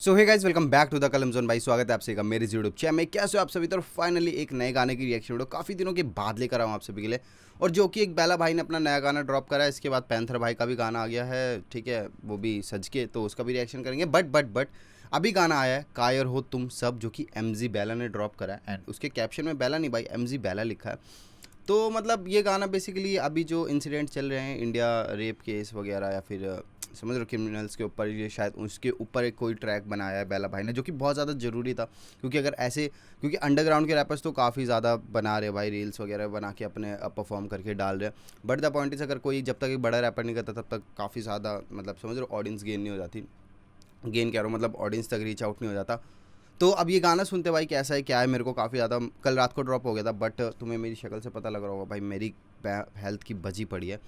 So hey guys, welcome back to the Kalam zone. भाई स्वागत है आप सभी का मेरे यूट्यूब चैनल में। कैसे हो आप सभी? तो फाइनली एक नए गाने की रिएक्शन वीडियो काफ़ी दिनों के बाद लेकर आऊँ आप सभी के लिए, और जो कि एक बेला भाई ने अपना नया गाना ड्रॉप करा है। इसके बाद पैंथर भाई का भी गाना आ गया है, ठीक है, वो भी सज के, तो उसका भी रिएक्शन करेंगे। बट अभी गाना आया है कायर हो तुम सब, जो कि एमजी बेला ने ड्रॉप करा है, एंड उसके कैप्शन में बेला नहीं भाई एमजी बेला लिखा है। तो मतलब ये गाना बेसिकली अभी जो इंसिडेंट चल रहे हैं, इंडिया रेप केस वगैरह, या फिर समझ लो क्रिमिनल्स के ऊपर, ये शायद उसके ऊपर एक कोई ट्रैक बनाया है बेला भाई ने, जो कि बहुत ज़्यादा ज़रूरी था। क्योंकि अगर ऐसे, क्योंकि अंडरग्राउंड के रैपर्स तो काफ़ी ज़्यादा बना रहे भाई, रील्स वगैरह बना के अपने परफॉर्म करके डाल रहे हैं। बट द पॉइंट इज, अगर कोई जब तक एक बड़ा रैपर नहीं करता तब तक काफ़ी ज़्यादा मतलब समझ लो ऑडियंस गेन नहीं हो जाती। गेन कह रहा हूँ मतलब ऑडियंस तक रीच आउट नहीं हो जाता। तो अब ये गाना सुनते भाई कैसा है क्या है, मेरे को काफ़ी ज़्यादा कल रात को ड्रॉप हो गया था, बट तुम्हें मेरी शक्ल से पता लग रहा होगा भाई मेरी हेल्थ की बजी पड़ी है।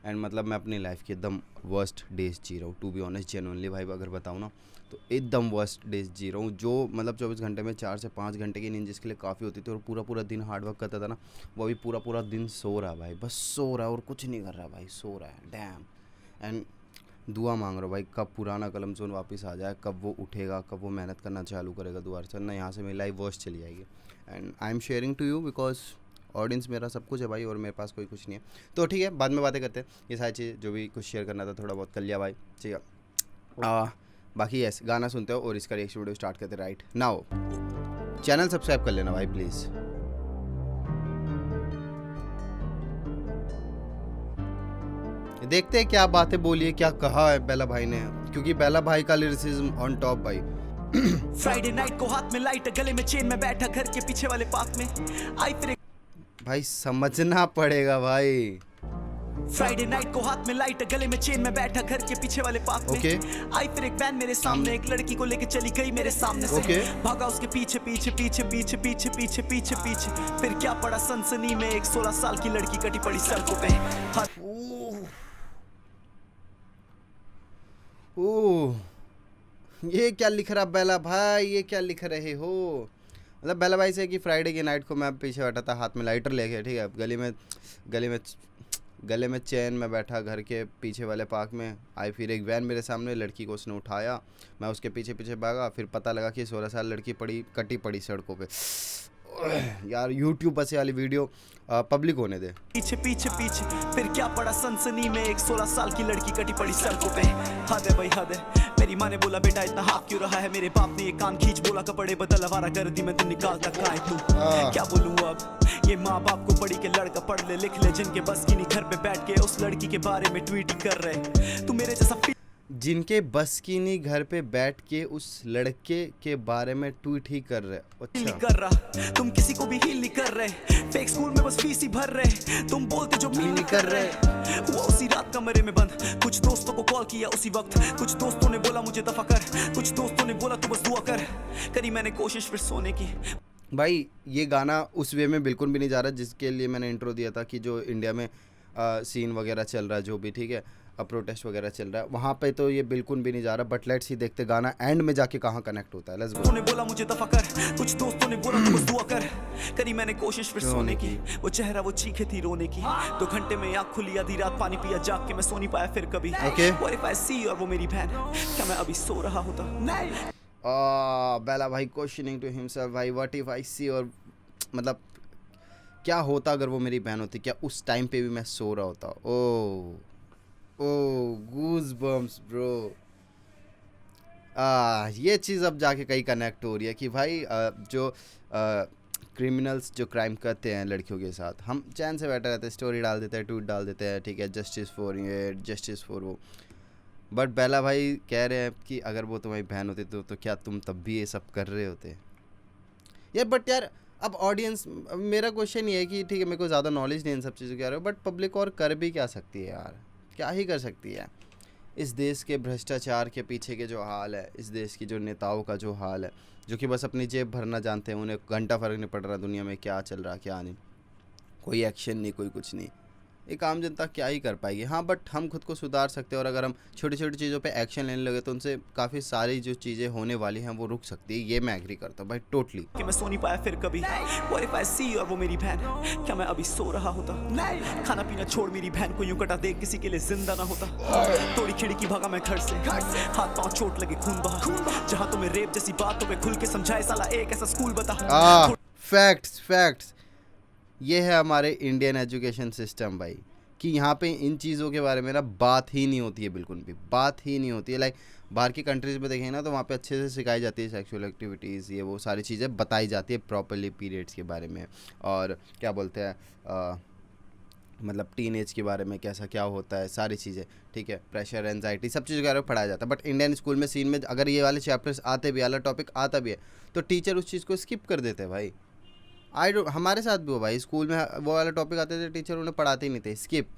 एंड मतलब मैं अपनी लाइफ के एकदम वर्स्ट डेज जी रहा हूँ, टू बी ऑनेस्ट जेन्युइनली भाई अगर बताऊँ ना, तो एकदम वर्स्ट डेज जी रहा हूँ। जो मतलब 24 घंटे में 4 से 5 घंटे की नींद जिसके लिए काफ़ी होती थी, और पूरा पूरा दिन हार्डवर्क करता था ना, वो अभी पूरा पूरा दिन सो रहा है भाई, बस सो रहा है और कुछ नहीं कर रहा भाई, सो रहा है डैम। एंड दुआ मांग रहा हूँ भाई कब पुराना कलम जोन वापस आ जाए, कब वो उठेगा, कब वो मेहनत करना चालू करेगा दोबारा से, ना यहाँ से मेरी लाइफ वर्स्ट चली जाएगी। And I am sharing to you because audience मेरा सब कुछ है भाई, और मेरे पास कोई कुछ नहीं है। तो ठीक है, बाद में बातें करते हैं। ये सारी चीज़ जो भी कुछ शेयर करना था थोड़ा बहुत कर लिया भाई, ठीक है। बाकी यस, गाना सुनते हो और इसका रिएक्शन वीडियो स्टार्ट करते राइट नाउ। चैनल सब्सक्राइब कर लेना भाई प्लीज़। देखते हैं क्या बातें बोली है, क्या कहा है बेला भाई ने, क्योंकि बेला भाई का लिरिसिज्म ऑन टॉप भाई। फ्राइडे नाइट को हाथ में लाइट, गले में चेन में बैठा घर के पीछे वाले पार्क में आई फिर भाई समझना पड़ेगा भाई। फ्राइडे नाइट को हाथ में लाइट, गले में चेन में बैठा घर के पीछे वाले पार्क ओके। में आई फिर एक वैन मेरे सामने, एक लड़की को लेके चली गई मेरे सामने से। ओके। भागा उसके पीछे पीछे पीछे पीछे पीछे पीछे पीछे पीछे, फिर क्या पड़ा सनसनी में, एक 16 साल की लड़की कटी पड़ी सड़कों पे। ओह, ये क्या लिख रहा बेला भाई, ये क्या लिख रहे हो? मतलब बेला भाई से कि फ्राइडे की नाइट को मैं पीछे बैठा था हाथ में लाइटर लेके, ठीक है, गले में चैन में बैठा घर के पीछे वाले पार्क में आई, फिर एक वैन मेरे सामने, लड़की को उसने उठाया, मैं उसके पीछे पीछे भागा, फिर पता लगा कि 16 साल लड़की कटी पड़ी सड़कों पे। यार यूट्यूब पर से वाली वीडियो पब्लिक होने दे। पीछे पीछे पीछे, फिर क्या पड़ा सनसनी में, एक 16 साल की लड़की कटी पड़ी सड़कों पे। हद है भाई हद है। मेरी माँ ने बोला बेटा इतना हाफ क्यों रहा है, मेरे बाप ने ये कान खींच बोला कपड़े बदल, आवारा गर्दी में तू निकालता कहाँ है तू। क्या बोलूँ अब, ये माँ बाप को पढ़ी के लड़का पढ़ ले लिख ले, जिनके बस की नहीं घर पे बैठ के उस लड़की के बारे में ट्वीट कर रहे। तू मेरे जैसा जिनके बस की नहीं घर पे बैठ के उस लड़के के बारे में ट्वीट ही कर रहे। अच्छा कर रहा, तुम किसी को भी हील नहीं कर रहे, फेक स्कूल में बस फीस ही भर रहे, तुम बोलते जो मील नहीं कर रहे। हुआ उसी रात कमरे में बंद, कुछ दोस्तों को कॉल किया उसी वक्त, कुछ दोस्तों ने बोला मुझे दफा कर, कुछ दोस्तों ने बोला तू बस दुआ कर, करी मैंने कोशिश फिर सोने की। भाई ये गाना उस वे में बिल्कुल भी नहीं जा रहा जिसके लिए मैंने इंट्रो दिया था, कि जो इंडिया में सीन वगैरह चल रहा है, जो भी ठीक है, प्रोटेस्ट वगैरह चल रहा है वहाँ पे, तो ये बिल्कुल भी नहीं जा रहा। बट लेट्स ही देखते गाना एंड में जाके कहाँ कनेक्ट होता है। Let's go. ने बोला मुझे दफा कर, कुछ दोस्तों ने बोला तू बस दुआ कर, करी मैंने कोशिश फिर सोने की, वो चेहरा वो चीखे थी रोने की, 2 घंटे में आँख खुली, आधी रात पानी पिया, जाग के मैं सो नहीं पाया फिर कभी। Okay. What if I see और वो मेरी बहन, क्या मैं अभी सो रहा होता? नहीं। बेला भाई क्वेश्चनिंग टू हिमसेल्फ भाई, व्हाट इफ आई सी, और मतलब क्या होता अगर वो मेरी बहन होती, क्या उस टाइम पे भी मैं सो रहा होता। ओ गूज बम्स ब्रो। ये चीज़ अब जाके कहीं कनेक्ट हो रही है कि भाई जो क्रिमिनल्स जो क्राइम करते हैं लड़कियों के साथ, हम चैन से बैठे रहते हैं, स्टोरी डाल देते हैं, ट्वीट डाल देते हैं, ठीक है, जस्टिस फॉर ये जस्टिस फॉर वो। बट बेला भाई कह रहे हैं कि अगर वो तुम्हारी बहन होती तो क्या तुम तब भी ये सब कर रहे होते यार। बट यार अब ऑडियंस, मेरा क्वेश्चन ये है कि ठीक है, मेरे को ज़्यादा नॉलेज नहीं इन सब चीज़ों के बारे में, बट पब्लिक और कर भी क्या सकती है यार, क्या ही कर सकती है। इस देश के भ्रष्टाचार के पीछे के जो हाल है, इस देश की जो नेताओं का जो हाल है, जो कि बस अपनी जेब भरना जानते हैं, उन्हें घंटा फ़र्क नहीं पड़ रहा दुनिया में क्या चल रहा क्या नहीं, कोई एक्शन नहीं, कोई कुछ नहीं, एक आम जनता क्या ही कर पाएगी। हाँ, बट हम खुद को सुधार सकते हैं और अगर हम छोटी छोटी चीज़ों पे एक्शन लेने लगे तो उनसे काफ़ी सारी जो चीज़ें होने वाली हैं वो रुक सकती है। ये मैं एग्री करता हूँ भाई, टोटली। कि मैं सो नहीं पाया फिर कभी। What if I see और वो मेरी बहन, क्या मैं अभी सो रहा होता? नहीं, खाना पीना छोड़ मेरी बहन को यूं कटा दे, किसी के लिए जिंदा ना होता। तोड़ी खिड़की भागा मैं घर से, हाथ पांव चोट लगे खून बहा, जहां तुम्हें रेप जैसी बातों पे खुल के समझाए साला एक ऐसा स्कूल बता। फैक्ट्स ये है हमारे इंडियन एजुकेशन सिस्टम भाई, कि यहाँ पे इन चीज़ों के बारे में ना बात ही नहीं होती है, बिल्कुल भी बात ही नहीं होती है। लाइक बाहर की कंट्रीज़ में देखें ना तो वहाँ पे अच्छे से सिखाई जाती है सेक्सुअल एक्टिविटीज़, ये वो सारी चीज़ें बताई जाती है प्रॉपरली, पीरियड्स के बारे में और क्या बोलते हैं मतलब टीनेज के बारे में कैसा क्या होता है, सारी चीज़ें, ठीक है, प्रेशर, एंजाइटी, सब चीज़ के बारे में पढ़ाया जाता है। बट इंडियन स्कूल में सीन में अगर ये वाले चैप्टर्स आते भी, वाला टॉपिक आता भी है तो टीचर उस चीज़ को स्किप कर देते हैं भाई। हमारे साथ भी हो भाई, स्कूल में वो वाला टॉपिक आते थे, टीचर उन्हें पढ़ाते ही नहीं थे, स्किप,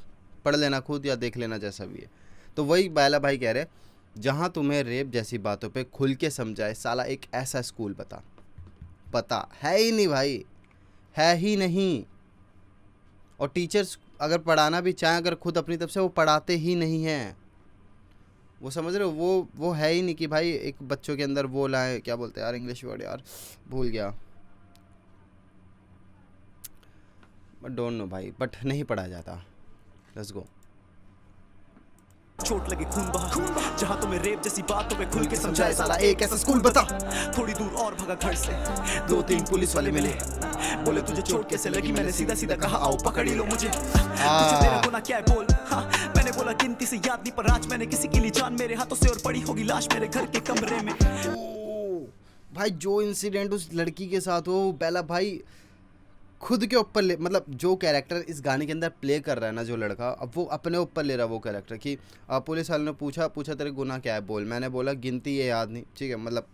पढ़ लेना खुद या देख लेना जैसा भी है। तो वही बैला भाई कह रहे, जहाँ तुम्हें रेप जैसी बातों पे खुल के समझाए साला एक ऐसा स्कूल पता है ही नहीं भाई, है ही नहीं। और टीचर्स अगर पढ़ाना भी चाहें, अगर खुद अपनी तरफ से, वो पढ़ाते ही नहीं हैं। वो समझ रहे हो, वो है ही नहीं कि भाई एक बच्चों के अंदर वो लाए, क्या बोलते हैं यार इंग्लिश वर्ड, यार भूल गया, बट डोंट नो भाई, बट नहीं पढ़ा जाता। Let's go. चोट लगे खून बहा, जहां तुम्हें रेप जैसी बातों पे खुल के समझाए साला एक ऐसा स्कूल बता। थोड़ी दूर और भागा घर से, 2-3 पुलिस वाले मिले, बोले तुझे चोट कैसे लगी? मैंने सीधा सीधा कहा आओ पकड़ ही लो मुझे। तेरा गुनाह क्या है बोल? हाँ, मैंने बोला गिनती से याद नहीं, पर आज मैंने किसी की ली जान मेरे हाथों से और पड़ी होगी लाश मेरे घर के कमरे में। भाई जो इंसिडेंट उस लड़की के साथ हो, बेला भाई खुद के ऊपर ले, मतलब जो कैरेक्टर इस गाने के अंदर प्ले कर रहा है ना जो लड़का, अब वो अपने ऊपर ले रहा है वो कैरेक्टर कि पुलिस वाले ने पूछा तेरे गुनाह क्या है बोल, मैंने बोला गिनती ये याद नहीं, ठीक है। मतलब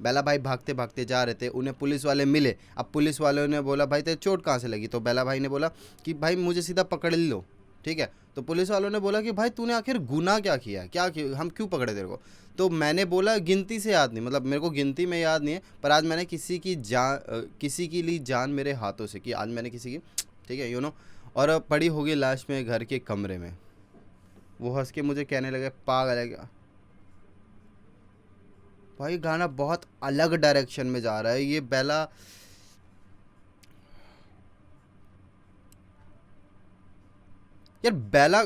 बेला भाई भागते भागते जा रहे थे, उन्हें पुलिस वाले मिले, अब पुलिस वालों ने बोला भाई तेरे चोट कहाँ से लगी, तो बेला भाई ने बोला कि भाई मुझे सीधा पकड़ लो, ठीक है। तो पुलिस वालों ने बोला कि भाई तूने आखिर गुनाह क्या किया, हम क्यों पकड़े तेरे को? तो मैंने बोला गिनती से याद नहीं, मतलब मेरे को गिनती में याद नहीं है, पर आज मैंने किसी की ली जान मेरे हाथों से, कि आज मैंने किसी की, ठीक है, और पड़ी होगी लाश में घर के कमरे में। वो हंस के मुझे कहने लगे पागल है क्या। भाई गाना बहुत अलग डायरेक्शन में जा रहा है ये बेला। यार बेला,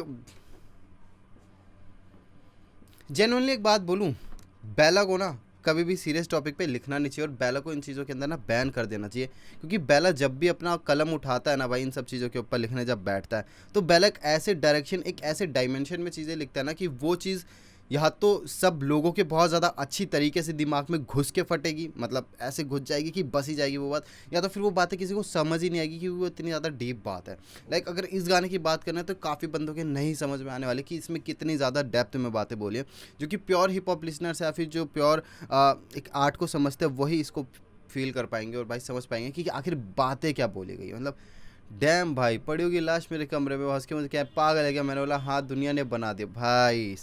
जेन्युइनली एक बात बोलूं, बेला को ना कभी भी सीरियस टॉपिक पे लिखना नहीं चाहिए और बेला को इन चीज़ों के अंदर ना बैन कर देना चाहिए, क्योंकि बेला जब भी अपना कलम उठाता है ना भाई इन सब चीज़ों के ऊपर लिखने जब बैठता है, तो बेला एक ऐसे डायरेक्शन, एक ऐसे डायमेंशन में चीज़ें लिखता है ना कि वो चीज़ यहाँ तो सब लोगों के बहुत ज़्यादा अच्छी तरीके से दिमाग में घुस के फटेगी, मतलब ऐसे घुस जाएगी कि बस ही जाएगी वो बात, या तो फिर वो बातें किसी को समझ ही नहीं आएगी क्योंकि वो इतनी ज़्यादा डीप बात है। लाइक अगर इस गाने की बात करें तो काफ़ी बंदों के नहीं समझ में आने वाली कि इसमें कितनी ज़्यादा डेप्थ में बातें बोली है, जो कि प्योर हिप हॉप लिसनर्स या फिर जो प्योर एक आर्ट को समझते हैं वही इसको फील कर पाएंगे और भाई समझ पाएंगे कि आखिर बातें क्या बोली गई। मतलब डैम भाई, पड़ी होगी लाश मेरे कमरे में, हंस के मुझे क्या पागल है क्या, मैंने बोला हाँ दुनिया ने बना दिया भाई।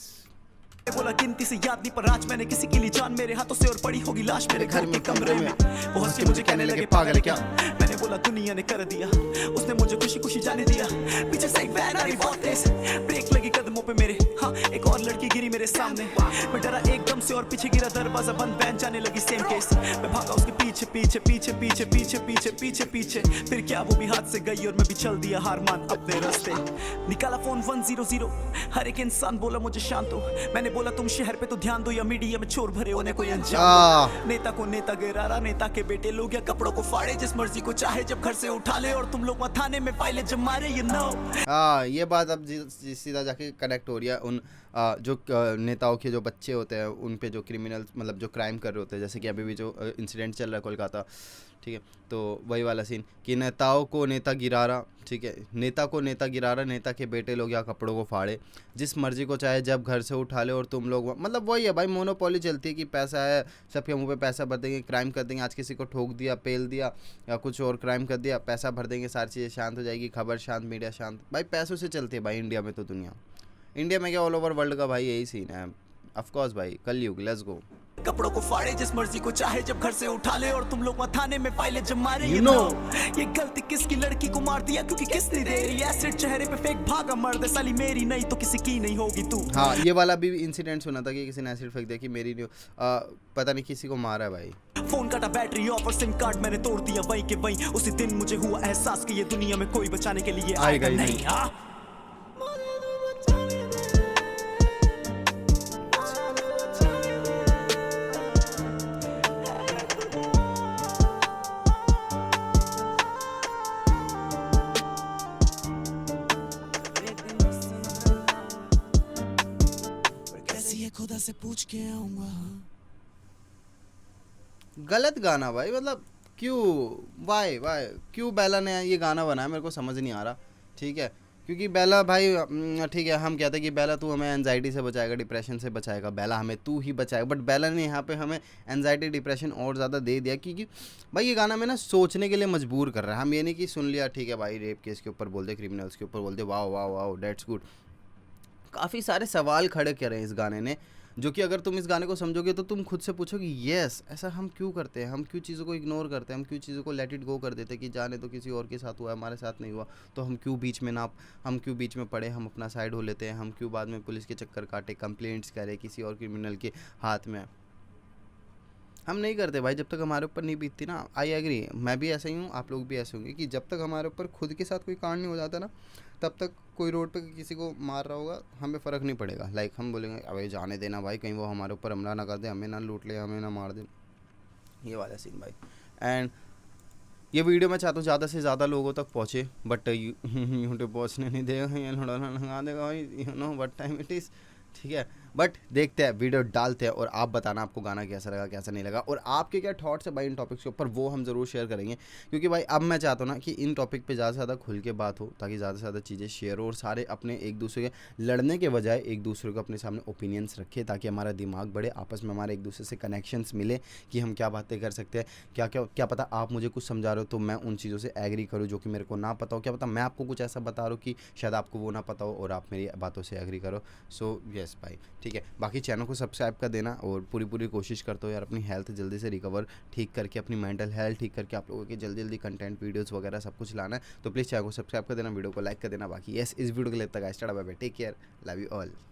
बोला गिनती से याद नहीं, पर आज मैंने किसी की ली जान मेरे हाथों से और पड़ी होगी लाश मेरे घर के कमरे में। वो हंस के मुझे कहने लगे पागल है क्या, मैंने बोला दुनिया ने कर दिया, उसने मुझे खुशी खुशी जाने दिया। पीछे से एक वैन आ रही बहुत तेज, ब्रेक लगी कदमों पे मेरे, हाँ एक और लड़की गिरी मेरे सामने, मैं डरा एकदम से और पीछे गिरा, दरवाजा बंद, वैन जाने लगी सेम केस। मैं भागा उसके पीछे पीछे पीछे पीछे पीछे पीछे पीछे पीछे, फिर क्या वो भी हाथ से गई और मैं भी चल दिया हार मान अपने रास्ते। निकाला फोन 100, हर एक इंसान बोला मुझे शांत हो, मैंने बोला तुम शहर पे तो ध्यान दो या मीडिया में चोर भरे होने कोई अंजाम। नेता को नेता गिरा रहा, नेता के बेटे लोग या कपड़ों को फाड़े, जिस मर्जी को चाहे जब घर से उठा ले, और तुम लोग वहाँ थाने में फाइलें जब मारे, you know। हाँ ये बात अब सीधा जाके कनेक्ट हो रही है उन जो नेताओं के जो बच्चे होते हैं उन पे जो क्रिमिनल्स, मतलब जो क्राइम कर रहे होते हैं, जैसे कि अभी भी जो इंसिडेंट चल रहा है कोलकाता, ठीक है, तो वही वाला सीन कि नेताओं को नेता गिरा रहा, ठीक है, नेता को नेता गिरा रहा, नेता के बेटे लोग या कपड़ों को फाड़े, जिस मर्जी को चाहे जब घर से उठा ले, और तुम लोग, मतलब वही है भाई, मोनोपोली चलती है कि पैसा है, सबके मुंह पे पैसा भर देंगे, क्राइम कर देंगे, आज किसी को ठोक दिया, पेल दिया या कुछ और क्राइम कर दिया, पैसा भर देंगे, सारी चीज़ें शांत हो जाएगी, खबर शांत, मीडिया शांत। भाई पैसों से चलती है भाई इंडिया में, तो दुनिया, इंडिया में क्या ऑल ओवर वर्ल्ड का भाई यही सीन है। ऑफकोर्स भाई कलयुग, लेट्स गो। कपड़ों को फाड़े जिस मर्जी को चाहे जब घर से उठा ले, और तुम लोग वहाँ थाने में फाइलें जमा रहे। You know. ये गलती किसकी, लड़की को मार दिया क्योंकि किसने दे रही एसिड चेहरे पे फेंक भागा मर्द, साली मेरी नहीं तो किसी की नहीं होगी तू। हाँ, ये वाला भी इंसिडेंट सुना था कि किसी ने एसिड फेंक दिया कि मेरी नहीं पता नहीं किसी को मारा है भाई। फोन काटा, बैटरी ऑफ और सिम कार्ड मैंने तोड़ दिया वहीं के वहीं। उसी दिन मुझे हुआ एहसास कि ये दुनिया में कोई बचाने के लिए आएगा ही नहीं। कैसी है खुदा से पूछ के आऊंगा। गलत गाना भाई, मतलब क्यों, वाई क्यों बेला ने ये गाना बनाया, मेरे को समझ नहीं आ रहा। ठीक है, क्योंकि बेला भाई ठीक है, हम कहते हैं कि बेला तू हमें एनजाइटी से बचाएगा, डिप्रेशन से बचाएगा, बेला हमें तू ही बचाएगा, बट बेला ने यहाँ पे हमें एनजाइटी डिप्रेशन और ज़्यादा दे दिया, क्योंकि भाई ये गाना में ना सोचने के लिए मजबूर कर रहा है। हम ये नहीं कि सुन लिया ठीक है भाई, रेप केस के ऊपर बोल दे, क्रिमिनल्स के ऊपर बोल दे, वाह वाह वाह डेट्स गुड। काफ़ी सारे सवाल खड़े करे इस गाने ने, जो कि अगर तुम इस गाने को समझोगे तो तुम खुद से पूछोगे यस, ऐसा हम क्यों करते हैं, हम क्यों चीज़ों को इग्नोर करते हैं, हम क्यों चीज़ों को लेट इट गो कर देते हैं कि जाने तो किसी और के साथ हुआ, हमारे साथ नहीं हुआ, तो हम क्यों बीच में पड़े, हम अपना साइड हो लेते हैं, हम क्यों बाद में पुलिस के चक्कर काटे, कंप्लेंट्स करें किसी और क्रिमिनल के हाथ में। हम नहीं करते भाई जब तक हमारे ऊपर नहीं बीतती ना। आई एग्री, मैं भी ऐसा ही हूँ, आप लोग भी ऐसे होंगे कि जब तक हमारे ऊपर खुद के साथ कोई कांड नहीं हो जाता ना, तब तक कोई रोड पे किसी को मार रहा होगा हमें फ़र्क नहीं पड़ेगा। लाइक हम बोलेंगे अबे जाने देना भाई, कहीं वो हमारे ऊपर हमला ना कर दे, हमें ना लूट ले, हमें ना मार दे, ये वाला सीन भाई। एंड ये वीडियो मैं चाहता हूँ ज़्यादा से ज़्यादा लोगों तक पहुँचे, बट यूट्यूब पहुँचने नहीं देगा, ये लगा देगा भाई, you know what time it is. ठीक है, बट देखते हैं, वीडियो डालते हैं और आप बताना आपको गाना कैसा लगा कैसा नहीं लगा, और आपके क्या थॉट्स है भाई इन टॉपिक्स के ऊपर, वो हम ज़रूर शेयर करेंगे। क्योंकि भाई अब मैं चाहता हूँ ना कि इन टॉपिक पे ज़्यादा से ज़्यादा खुल के बात हो, ताकि ज़्यादा से ज़्यादा चीज़ें शेयर हो, और सारे अपने एक दूसरे के लड़ने के बजाय एक दूसरे को अपने सामने ओपिनियंस रखें, ताकि हमारा दिमाग बढ़े, आपस में हमारे एक दूसरे से कनेक्शंस मिले कि हम क्या बातें कर सकते हैं। क्या पता आप मुझे कुछ समझा रहे हो तो मैं उन चीज़ों से एग्री करूँ जो कि मेरे को ना पता हो, क्या पता मैं आपको कुछ ऐसा बता रहा हूँ कि शायद आपको वो ना पता हो और आप मेरी बातों से एग्री करो। सो यस भाई, ठीक है, बाकी चैनल को सब्सक्राइब कर देना, और पूरी कोशिश करते हो यार अपनी हेल्थ जल्दी से रिकवर ठीक करके, अपनी मेंटल हेल्थ ठीक करके आप लोगों के जल्दी कंटेंट वीडियोस वगैरह सब कुछ लाना है। तो प्लीज़ चैनल को सब्सक्राइब कर देना, वीडियो को लाइक कर देना। बाकी यस, इस वीडियो के लिए तक guys, tata bye bye, take care, love you all.